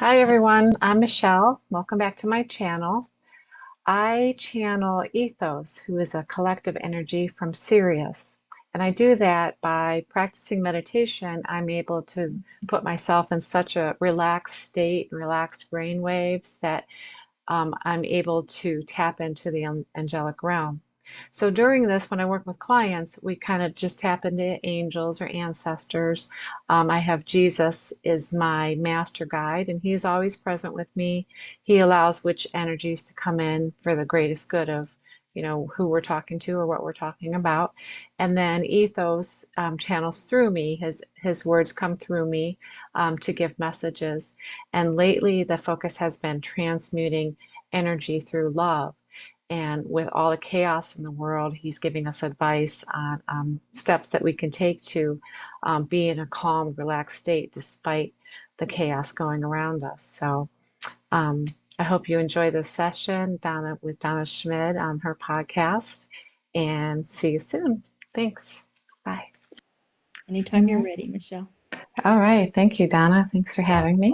Hi everyone, I'm Michelle. Welcome back to my channel. I channel Ethos, who is a collective energy from Sirius. And I do that by practicing meditation. I'm able to put myself in such a relaxed state, relaxed brain waves that I'm able to tap into the angelic realm. So during this, when I work with clients, we kind of just tap into angels or ancestors. I have Jesus is my master guide, and he's always present with me. He allows which energies to come in for the greatest good of, who we're talking to or what we're talking about. And then Ethos channels through me. His words come through me to give messages. And lately, the focus has been transmuting energy through love. And with all the chaos in the world, he's giving us advice on steps that we can take to be in a calm, relaxed state despite the chaos going around us. So um, I hope you enjoy this session, Donna, with Donna Schmid on her podcast, and see you soon. Thanks. Bye. Anytime you're ready, Michelle. All right. Thank you, Donna. Thanks for having me.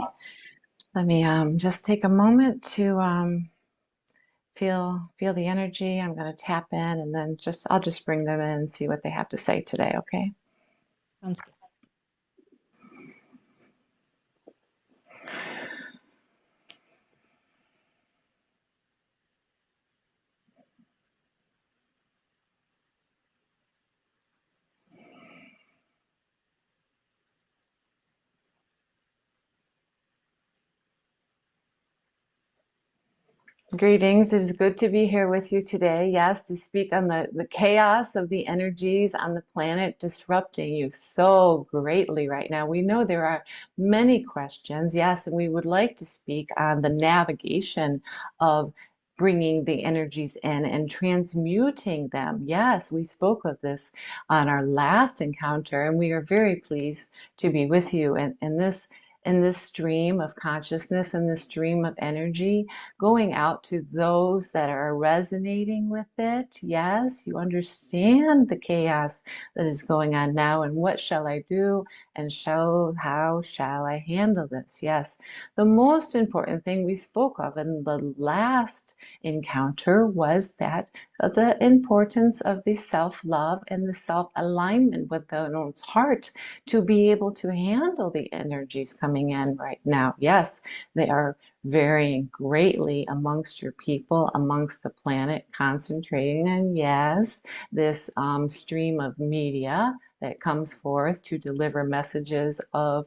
Let me just take a moment to feel the energy. I'm going to tap in and then I'll just bring them in and see what they have to say today, okay? Sounds good. Greetings. It is good to be here with you today. Yes, to speak on the chaos of the energies on the planet disrupting you so greatly right now. We know there are many questions, yes, and we would like to speak on the navigation of bringing the energies in and transmuting them. Yes, we spoke of this on our last encounter, and we are very pleased to be with you in this stream of consciousness and this stream of energy going out to those that are resonating with it. Yes, you understand the chaos that is going on now, and what shall I do? And how shall I handle this? Yes, the most important thing we spoke of in the last encounter was that the importance of the self-love and the self-alignment with the own heart to be able to handle the energies coming in right now. Yes, they are varying greatly amongst your people, amongst the planet, concentrating on, yes, this stream of media that comes forth to deliver messages of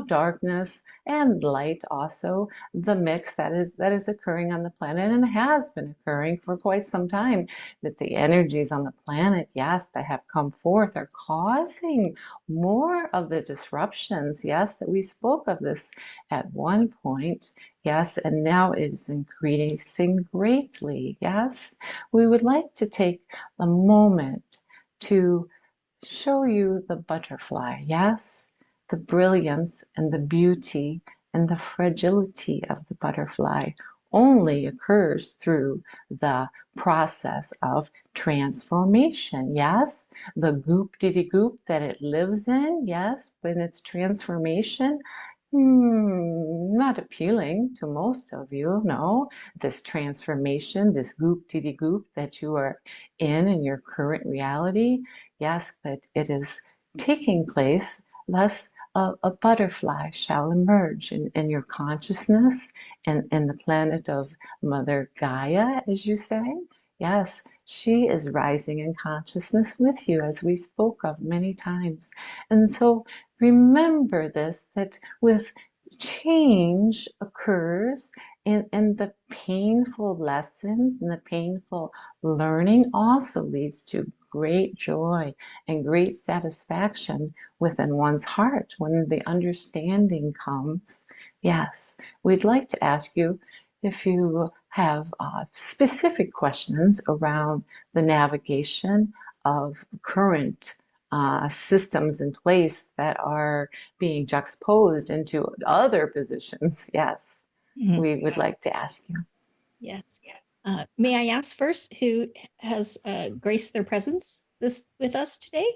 darkness and light, also the mix that is occurring on the planet and has been occurring for quite some time. That the energies on the planet, yes, that have come forth are causing more of the disruptions, yes, that we spoke of this at one point. Yes, and now it is increasing greatly. Yes, we would like to take a moment to show you the butterfly. Yes, the brilliance and the beauty and the fragility of the butterfly only occurs through the process of transformation. Yes, the goop diddy goop that it lives in. Yes, when its transformation not appealing to most of you, no. This transformation, this goop diddy goop that you are in your current reality, yes, but it is taking place, thus a butterfly shall emerge in your consciousness and in the planet of Mother Gaia, as you say. Yes, she is rising in consciousness with you, as we spoke of many times. And so remember this, that with change occurs and the painful lessons and the painful learning also leads to great joy and great satisfaction within one's heart when the understanding comes. Yes, we'd like to ask you if you have specific questions around the navigation of current systems in place that are being juxtaposed into other positions. Yes, we would like to ask you. Yes. May I ask first who has graced their presence with us today?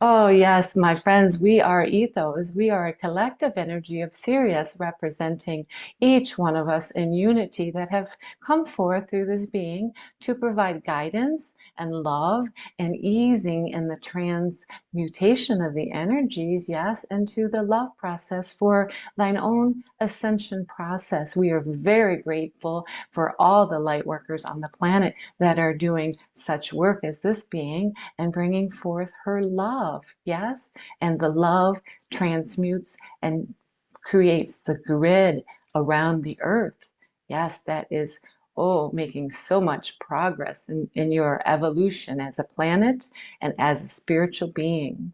Oh, yes, my friends, we are ethos. We are a collective energy of Sirius representing each one of us in unity that have come forth through this being to provide guidance and love and easing in the transmutation of the energies, yes, and to the love process for thine own ascension process. We are very grateful for all the light workers on the planet that are doing such work as this being and bringing forth her love. Yes. And the love transmutes and creates the grid around the earth. Yes, that is, oh, making so much progress in your evolution as a planet and as a spiritual being.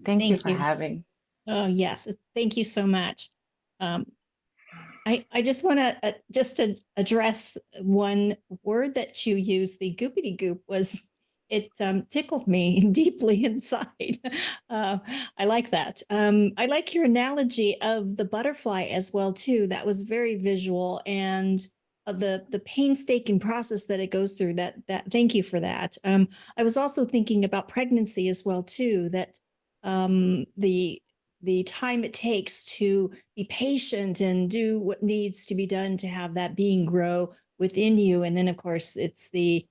Thank you Thank for you. having. Oh, yes. Thank you so much. Um, I just want to just to address one word that you used, the goopity goop, was it tickled me deeply inside. Uh, I like that. I like your analogy of the butterfly as well too. That was very visual, and the painstaking process that it goes through. That thank you for that. I was also thinking about pregnancy as well too. That the time it takes to be patient and do what needs to be done to have that being grow within you. And then of course it's the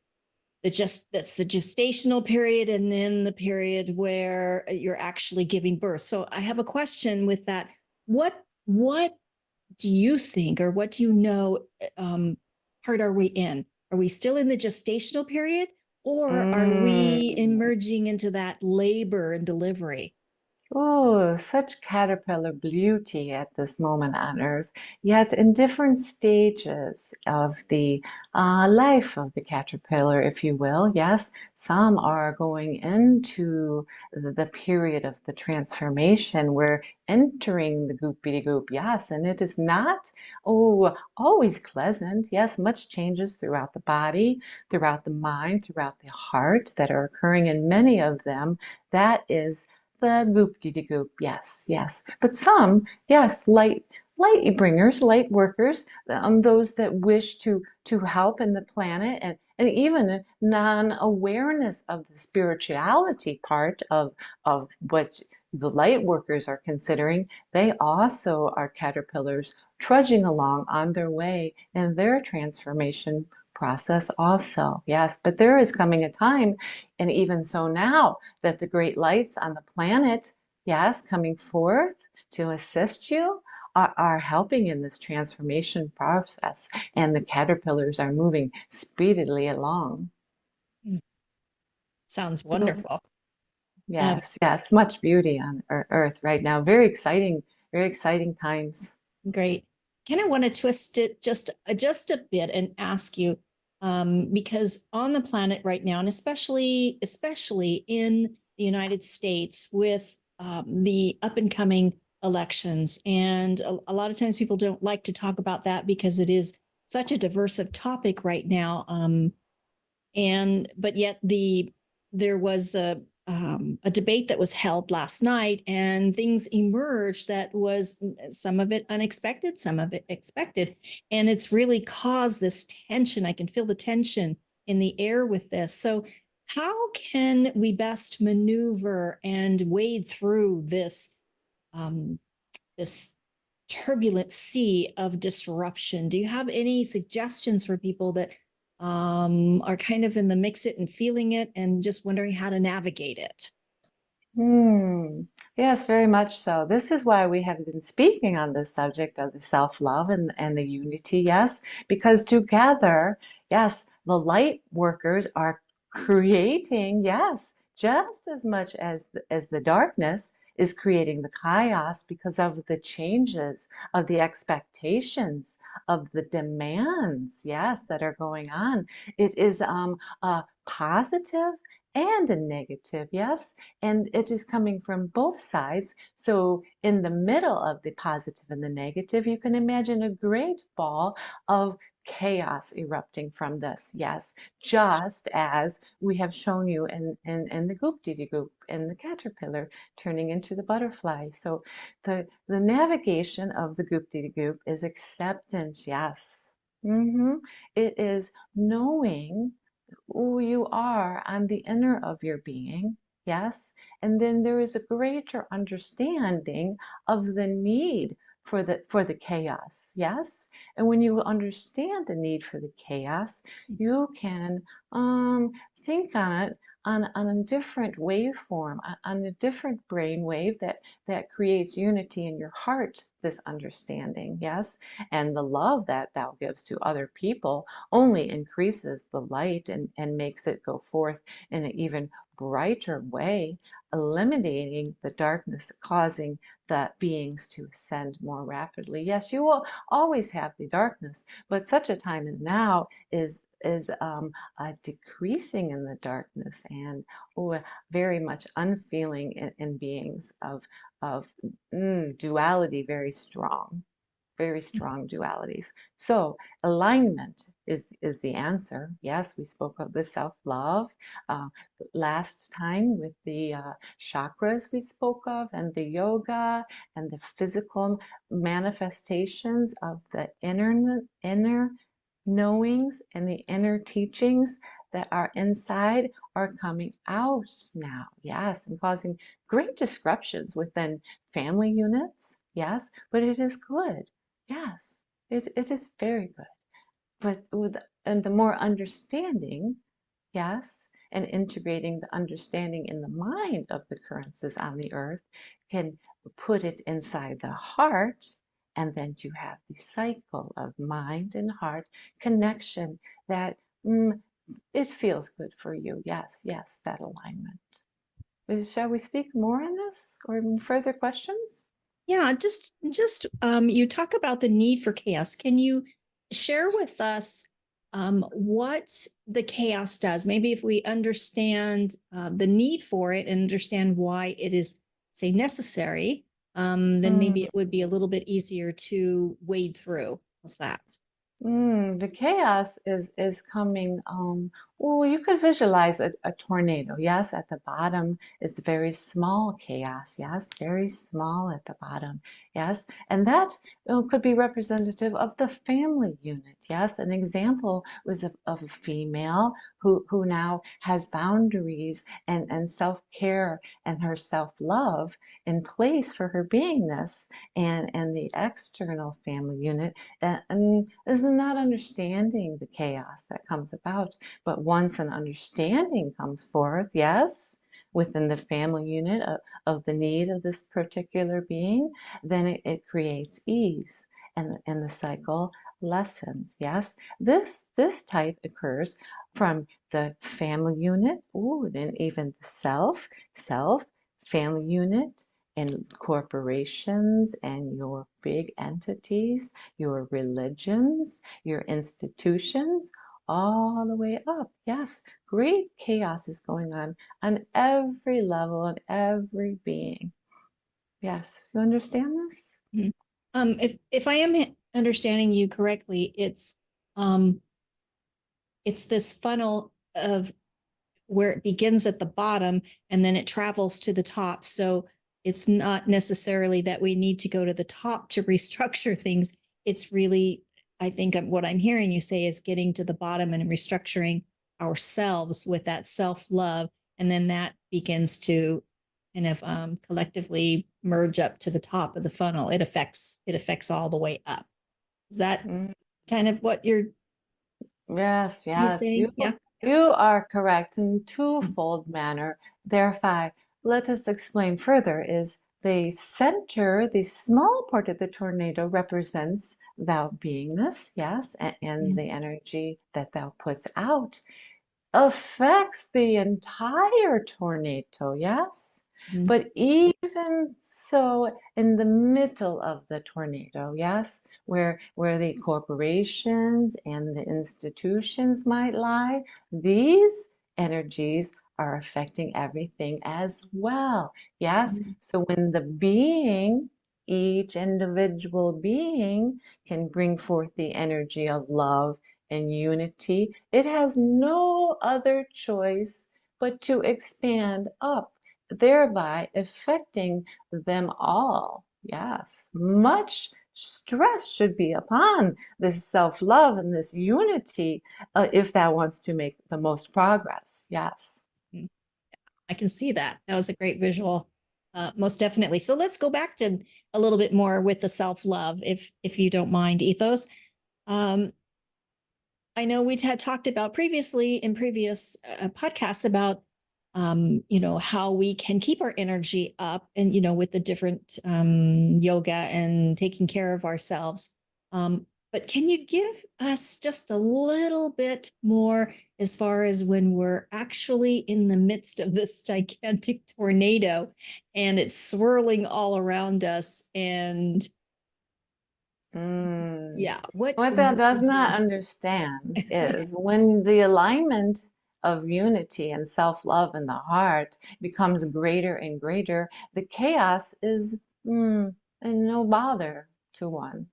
just that's the gestational period, and then the period where you're actually giving birth. So I have a question with that. What do you think, or what do you know, part are we in? Are we still in the gestational period, or are we Mm. emerging into that labor and delivery? Oh, such caterpillar beauty at this moment on Earth, yet in different stages of the life of the caterpillar, if you will. Yes, some are going into the period of the transformation. We're entering the goopity goop, yes, and it is not, oh, always pleasant. Yes, much changes throughout the body, throughout the mind, throughout the heart that are occurring in many of them. That is the goop de goop, yes, yes. But some, yes, light bringers, light workers, those that wish to help in the planet and even non-awareness of the spirituality part of what the light workers are considering, they also are caterpillars trudging along on their way in their transformation process also. Yes, but there is coming a time, and even so now, that the great lights on the planet, yes, coming forth to assist you, are helping in this transformation process, and the caterpillars are moving speedily along. Sounds So, wonderful. Um, yes, yes, much beauty on Earth right now. Very exciting times. Great. Kind of want to twist it just a bit and ask you, because on the planet right now, and especially in the United States, with the up and coming elections, and a lot of times people don't like to talk about that because it is such a diverse topic right now. And but yet there was a debate that was held last night, and things emerged that was some of it unexpected, some of it expected, and it's really caused this tension. I can feel the tension in the air with this. So how can we best maneuver and wade through um, this turbulent sea of disruption? Do you have any suggestions for people that are kind of in the mix it and feeling it and just wondering how to navigate it? Hmm. Yes, very much so. This is why we have been speaking on this subject of the self-love and the unity, yes, because together, yes, the light workers are creating, yes, just as much as the darkness is creating the chaos because of the changes, of the expectations, of the demands, yes, that are going on. It is a positive and a negative, yes, and it is coming from both sides. So in the middle of the positive and the negative, you can imagine a great ball of chaos erupting from this. Yes, just as we have shown you in the goop diddy goop, in the caterpillar turning into the butterfly. So the navigation of the goop diddy goop is acceptance. Yes. It is knowing who you are on the inner of your being, Yes. And then there is a greater understanding of the need for the chaos. Yes. And when you understand the need for the chaos, you can think on it on a different waveform, on a different brain wave that creates unity in your heart, this understanding. Yes. And the love that thou gives to other people only increases the light and makes it go forth in an even brighter way, eliminating the darkness, causing the beings to ascend more rapidly. Yes, you will always have the darkness, but such a time as now is a decreasing in the darkness and very much unfeeling in beings of duality very strong dualities. So alignment is the answer. Yes, we spoke of the self-love last time with the chakras we spoke of and the yoga and the physical manifestations of the inner knowings and the inner teachings that are inside are coming out now. Yes, and causing great disruptions within family units. Yes, but it is good. Yes, it is very good. But with and the more understanding, yes, and integrating the understanding in the mind of the occurrences on the earth can put it inside the heart, and then you have the cycle of mind and heart connection that it feels good for you. Yes, yes, that alignment. Shall we speak more on this or further questions? Yeah, just you talk about the need for chaos. Can you share with us what the chaos does? Maybe if we understand the need for it and understand why it is, say, necessary, then maybe Mm. it would be a little bit easier to wade through. How's that? The chaos is coming. Well, you could visualize a tornado. Yes, at the bottom is very small chaos. Yes, very small at the bottom. Yes, and that could be representative of the family unit. Yes, an example was of a female who now has boundaries and self-care and her self-love in place for her beingness, and the external family unit and is not understanding the chaos that comes about. But once an understanding comes forth, yes, within the family unit of the need of this particular being, then it creates ease and the cycle lessens. Yes, this type occurs from the family unit, ooh, and even the self, family unit, and corporations and your big entities, your religions, your institutions, all the way up. Yes, great chaos is going on every level and every being. Yes, you understand this? Mhm. If I am understanding you correctly, um, it's this funnel of where it begins at the bottom and then it travels to the top. So it's not necessarily that we need to go to the top to restructure things. It's really, I think what I'm hearing you say is getting to the bottom and restructuring ourselves with that self love. And then that begins to kind of collectively merge up to the top of the funnel. It affects all the way up. Is that Mm. kind of what Yes, you yes, saying? Yeah. you are correct in twofold manner. Therefore, let us explain further is the center, the small part of the tornado represents thou beingness, yes, and the energy that thou puts out affects the entire tornado, yes? Mhm. But even so, in the middle of the tornado, yes, where the corporations and the institutions might lie, these energies are affecting everything as well. Yes, Mhm. so when the being, each individual being, can bring forth the energy of love and unity, it has no other choice but to expand up, thereby affecting them all. Yes, much stress should be upon this self-love and this unity if that wants to make the most progress. Yes. Mhm. I can see that. That was a great visual. Most definitely. So let's go back to a little bit more with the self-love, if you don't mind, Ethos. Um, I know we had talked about previously in previous podcasts about how we can keep our energy up, and with the different yoga and taking care of ourselves. But can you give us just a little bit more as far as when we're actually in the midst of this gigantic tornado and it's swirling all around us? And Mm. yeah, what What that does not understand is when the alignment of unity and self-love in the heart becomes greater and greater, the chaos is and no bother to one.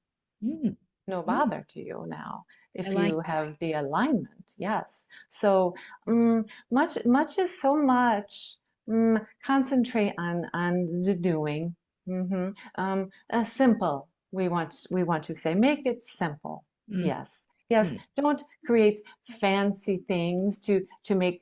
Mm, No mm, bother to you now I if like you that. have the alignment. Yes. So much is so much. Concentrate on the doing. Simple. We want to say make it simple. Mm, Yes. Yes. mm, Don't create fancy things to make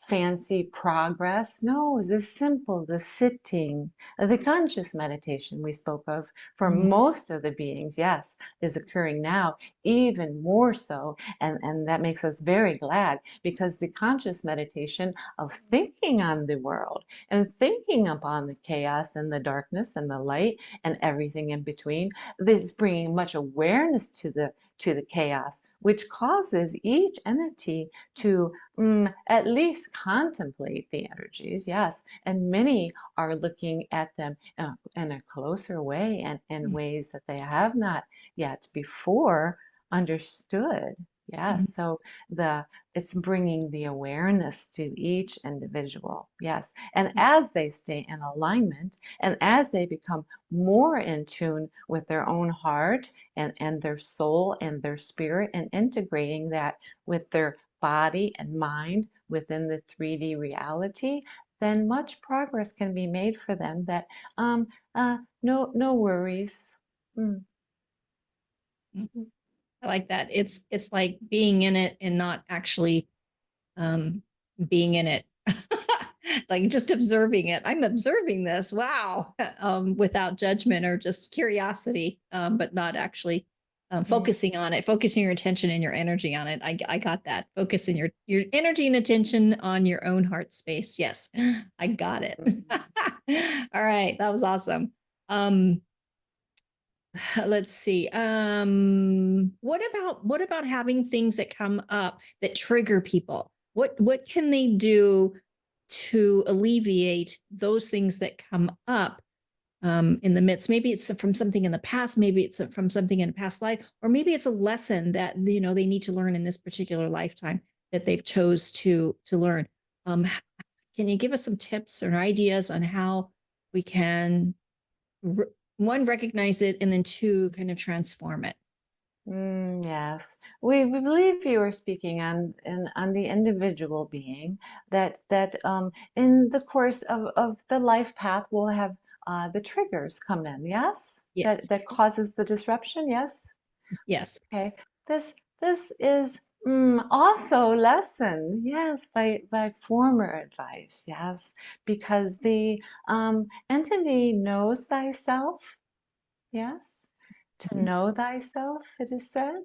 fancy progress. No, the simple, the sitting, the conscious meditation we spoke of for mm, most of the beings, yes, is occurring now, even more so. And that makes us very glad because the conscious meditation of thinking on the world and thinking upon the chaos and the darkness and the light and everything in between, this is bringing much awareness to the chaos, which causes each entity to at least contemplate the energies, yes. And many are looking at them in a closer way and in mm, ways that they have not yet before understood. mm, Yes, so the it's bringing the awareness to each individual. Yes, and mm, as they stay in alignment and as they become more in tune with their own heart and their soul and their spirit and integrating that with their body and mind within the 3D reality, then much progress can be made for them that no worries. Mm, mm. mm, I like that. It's like being in it and not actually um, being in it, like just observing it. I'm observing this. Wow, without judgment or just curiosity, but not actually mm, focusing on it, focusing your attention and your energy on it. I got that. Focusing your energy and attention on your own heart space. Yes, I got it. mm. All right, that was awesome. Um, let's see. What about having things that come up that trigger people? What can they do to alleviate those things that come up in the midst? Maybe it's from something in the past, maybe it's from something in a past life, or maybe it's a lesson that they need to learn in this particular lifetime that they've chose to learn. Can you give us some tips or ideas on how we can one, recognize it, and then two, kind of transform it? Yes, we believe you were speaking on the individual being that in the course of the life path will have the triggers come in. Yes, that Yes. that causes the disruption. Yes. Yes. Okay. This is also lesson. Yes, by former advice. Yes, because the entity knows thyself. Yes, to Mhm. know thyself. It is said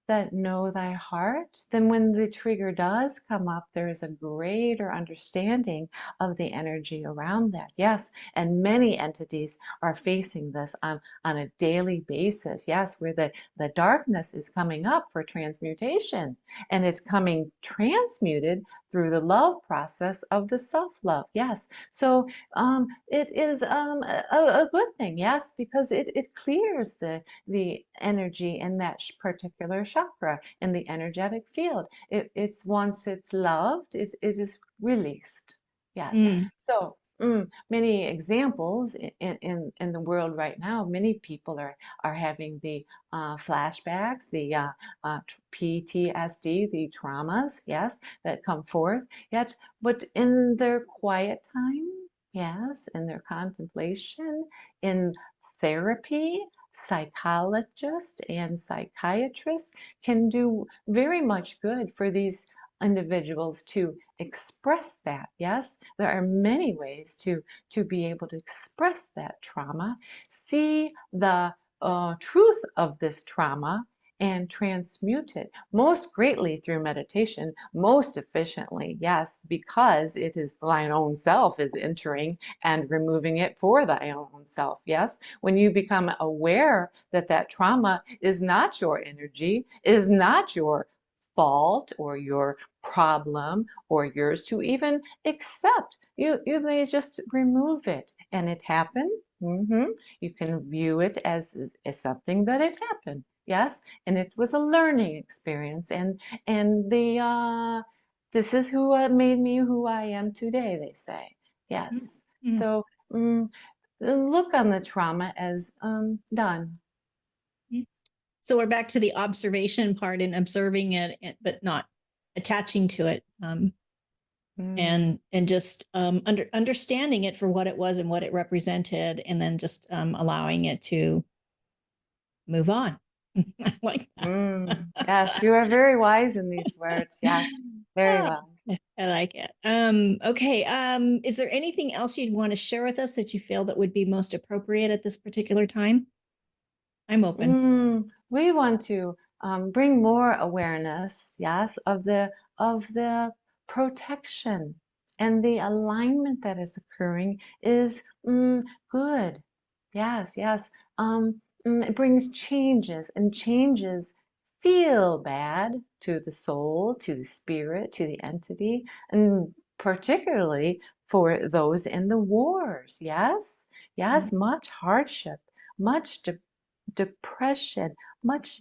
that know thy heart, then when the trigger does come up, there is a greater understanding of the energy around that. Yes, and many entities are facing this on a daily basis. Yes, where the darkness is coming up for transmutation and it's coming transmuted through the love process of the self-love. Yes, so it is a good thing. Yes, because it clears the energy in that particular chakra in the energetic field. It's once it's loved, it is released. Yes. Mm, So many examples in the world right now. Many people are having the flashbacks, the PTSD, the traumas. Yes, that come forth. Yet, but in their quiet time, yes, in their contemplation, in therapy, psychologists and psychiatrists can do very much good for these individuals to express that. Yes, there are many ways to be able to express that trauma, see the truth of this trauma, and transmute it most greatly through meditation, most efficiently, yes, because it is thine own self is entering and removing it for thy own self. Yes, when you become aware that that trauma is not your energy, is not your fault or your problem or yours to even accept. You may just remove it and it happened. You can view it as something that it happened. Yes, and it was a learning experience, and this is who made me who I am today, they say. Yes. Mm-hmm. So look on the trauma as done. So we're back to the observation part and observing it, but not attaching to it, and just understanding it for what it was and what it represented, and then just allowing it to move on. I like that. Yes, you are very wise in these words. Yes, very Ah, well. I like it. Okay. Is there anything else you'd want to share with us that you feel that would be most appropriate at this particular time? I'm open. We want to bring more awareness, yes, of the protection and the alignment that is occurring is good. Yes, yes. It brings changes, and changes feel bad to the soul, to the spirit, to the entity, and particularly for those in the wars. Yes, yes, much hardship, much depression, much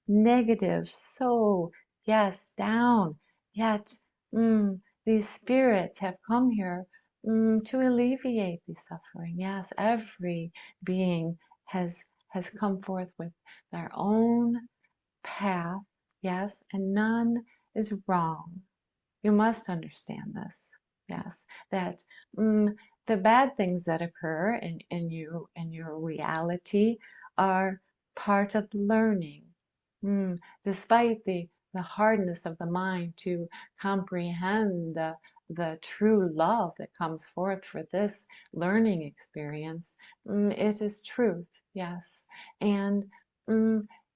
negative, so yes, down. Yet these spirits have come here to alleviate the suffering. Yes, every being has come forth with their own path. Yes, and none is wrong. You must understand this. Yes, that the bad things that occur in your reality are part of learning. Despite the hardness of the mind to comprehend the true love that comes forth for this learning experience, it is truth, yes. And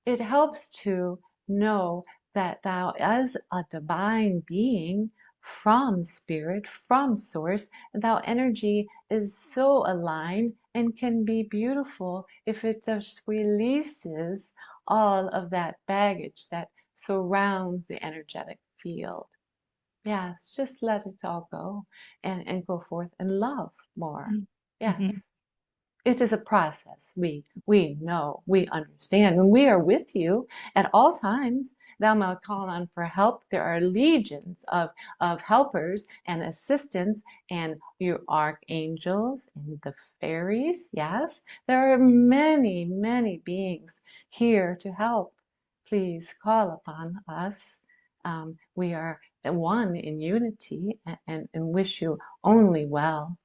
it helps to know that thou, as a divine being from spirit, from source, thou energy is so aligned and can be beautiful if it just releases all of that baggage that surrounds the energetic field. Yes, just let it all go and go forth and love more. Mm-hmm. Yes. It is a process. We know, we understand. When we are with you at all times, thou may call on for help. There are legions of helpers and assistants and your archangels and the fairies. Yes, there are many, many beings here to help. Please call upon us. We are one in unity and wish you only well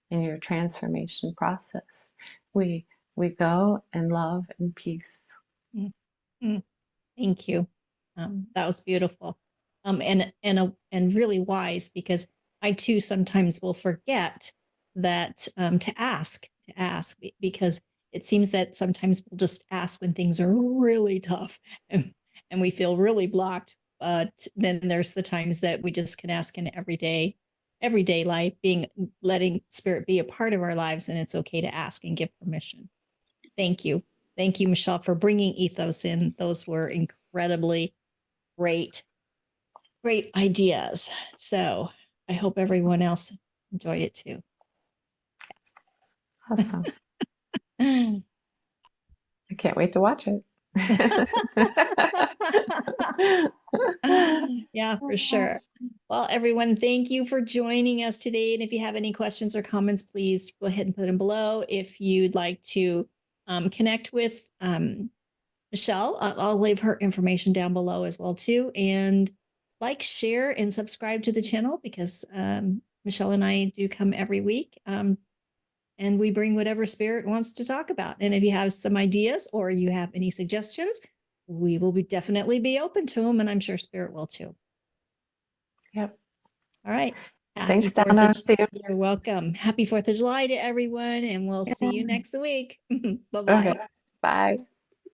in your transformation process. We we go in love and peace. Mm-hmm. Thank you. That was beautiful, and really wise, because I too sometimes will forget that, to ask because it seems that sometimes we'll just ask when things are really tough, and we feel really blocked. But then there's the times that we just can ask in everyday life, letting spirit be a part of our lives, and it's okay to ask and give permission. Thank you. Thank you, Michelle, for bringing Ethos in. Those were incredibly great, great ideas. So I hope everyone else enjoyed it too. Awesome. Yes. I can't wait to watch it. Yeah, for sure. Well, everyone, thank you for joining us today. And if you have any questions or comments, please go ahead and put them below. If you'd like to connect with Michelle, I'll leave her information down below as well too. And like, share, and subscribe to the channel, because Michelle and I do come every week. And we bring whatever spirit wants to talk about. And if you have some ideas or you have any suggestions, we will definitely be open to them. And I'm sure spirit will too. Yep. All right. Happy Thanks, 4th of Donna. See you. You're welcome. Happy 4th of July to everyone, and we'll see you Yeah. next week. Bye-bye. Okay. Bye.